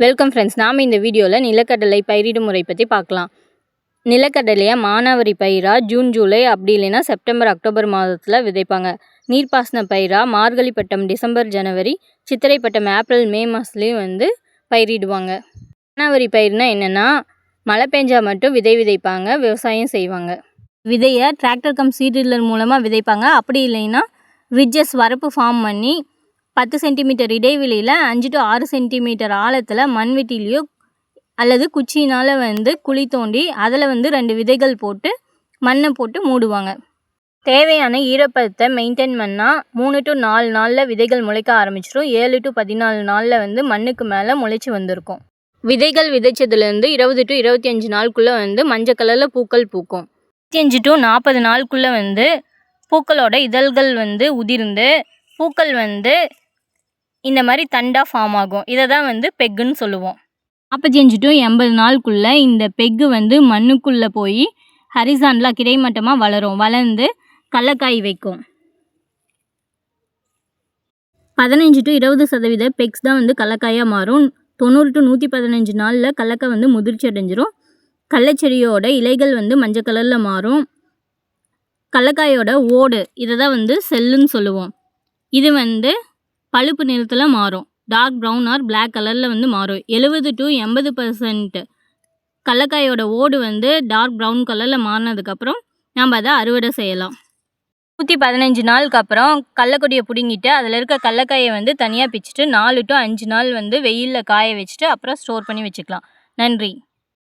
Welcome friends. நாம் இந்த வீடியோவில் நிலக்கடலை பயிரிடும் முறை பற்றி பார்க்கலாம். நிலக்கடலையை மானாவாரி பயிராக ஜூன் ஜூலை அப்படி இல்லைன்னா செப்டம்பர் அக்டோபர் மாதத்தில் விதைப்பாங்க. நீர்ப்பாசன பயிராக மார்கழி பட்டம் டிசம்பர் ஜனவரி, சித்திரை பட்டம் ஏப்ரல் மே மாதத்துலேயும் பயிரிடுவாங்க. மானாவாரி பயிர்னால் என்னென்னா, மழை பெஞ்சால் மட்டும் விதைப்பாங்க, விவசாயம் செய்வாங்க. விதையை டிராக்டர் கம் சீட்ரில்லர் மூலமாக விதைப்பாங்க. அப்படி இல்லைன்னா ரிட்ஜஸ் வரப்பு ஃபார்ம் பண்ணி 10 சென்டிமீட்டர் இடைவெளியில் 5 to 6 சென்டிமீட்டர் ஆழத்தில் மண்வெட்டிலையோ அல்லது குச்சினால் குழி தோண்டி அதில் 2 விதைகள் போட்டு மண்ணை போட்டு மூடுவாங்க. தேவையான ஈரப்பதத்தை மெயின்டைன் பண்ணால் 3 to 4 நாளில் விதைகள் முளைக்க ஆரம்பிச்சிடும். 7 to 14 நாளில் மண்ணுக்கு மேலே முளைச்சி வந்திருக்கும். விதைகள் விதைச்சதுலேருந்து 20 to 25 நாளுக்குள்ளே மஞ்சள் கலரில் பூக்கள் பூக்கும். 25 to 40 நாளுக்குள்ளே பூக்களோட இதழ்கள் உதிர்ந்து பூக்கள் இந்த மாதிரி தண்டாக ஃபார்ம் ஆகும். இதை தான் பெக்குன்னு சொல்லுவோம். 45 to 80 நாளுக்குள்ளே இந்த பெக்கு மண்ணுக்குள்ளே போய் ஹரிசாண்டலாக கிடைமட்டமாக வளர்ந்து கடலக்காய் வைக்கும். 15 to 20% பெக்ஸ் தான் கடலக்காயாக மாறும். 90 to 115 நாளில் கடலக்காய் முதிர்ச்சி அடைஞ்சிரும். கடலச்செடியோட இலைகள் மஞ்சள் கலரில் மாறும். கடலக்காயோட ஓடு இதை தான் செல்லுன்னு சொல்லுவோம். இது பழுப்பு நிறத்தில் மாறும். டார்க் ப்ரௌன் ஆர் பிளாக் கலரில் மாறும். 70 to 80% கடலக்காயோட ஓடு டார்க் ப்ரௌன் கலரில் மாறினதுக்கப்புறம் நம்ம அதை அறுவடை செய்யலாம். 115 நாளுக்கு அப்புறம் கடலக்கொடியை பிடுங்கிட்டு அதில் இருக்க கடலக்காயை தனியாக பிச்சுட்டு 4 to 5 நாள் வெயிலில் காய வச்சுட்டு அப்புறம் ஸ்டோர் பண்ணி வச்சுக்கலாம். நன்றி.